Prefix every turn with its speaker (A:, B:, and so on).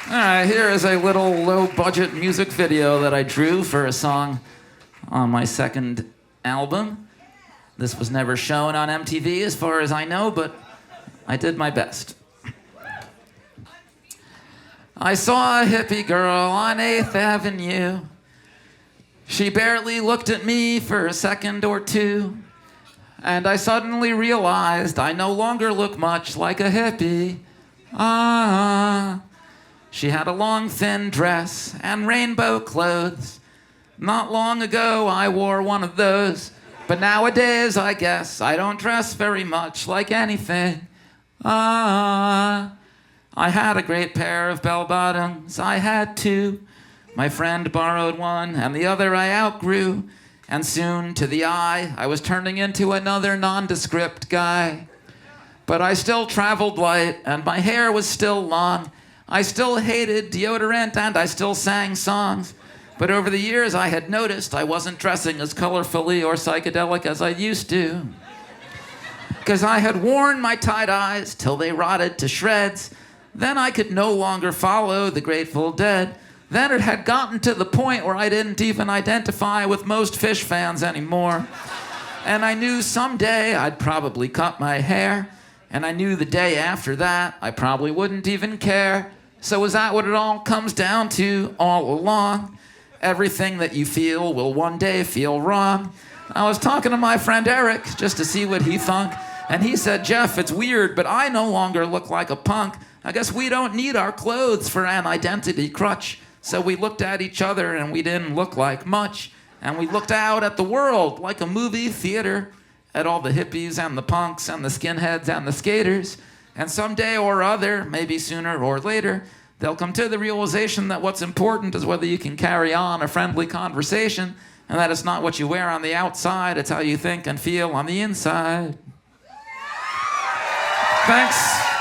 A: All right, here is a little low-budget music video that I drew for a song on my second album. This was never shown on MTV as far as I know, but I did my best. I saw a hippie girl on 8th Avenue. She barely looked at me for a second or two, and I suddenly realized I no longer look much like a hippie. She had a long, thin dress and rainbow clothes. Not long ago, I wore one of those, but nowadays, I guess, I don't dress very much like anything. I had a great pair of bell-bottoms, I had two. My friend borrowed one, and the other I outgrew. And soon, to the eye, I was turning into another nondescript guy. But I still traveled light, and my hair was still long. I still hated deodorant, and I still sang songs. But over the years, I had noticed I wasn't dressing as colorfully or psychedelic as I used to. Because I had worn my tie-dyes till they rotted to shreds. Then I could no longer follow the Grateful Dead. Then it had gotten to the point where I didn't even identify with most Fish fans anymore. And I knew someday I'd probably cut my hair. And I knew the day after that I probably wouldn't even care. So is that what it all comes down to all along? Everything that you feel will one day feel wrong. I was talking to my friend Eric just to see what he thunk. And he said, Jeff, it's weird, but I no longer look like a punk. I guess we don't need our clothes for an identity crutch. So we looked at each other and we didn't look like much. And we looked out at the world like a movie theater, at all the hippies and the punks and the skinheads and the skaters. And someday or other, maybe sooner or later, they'll come to the realization that what's important is whether you can carry on a friendly conversation, and that it's not what you wear on the outside, it's how you think and feel on the inside. Thanks.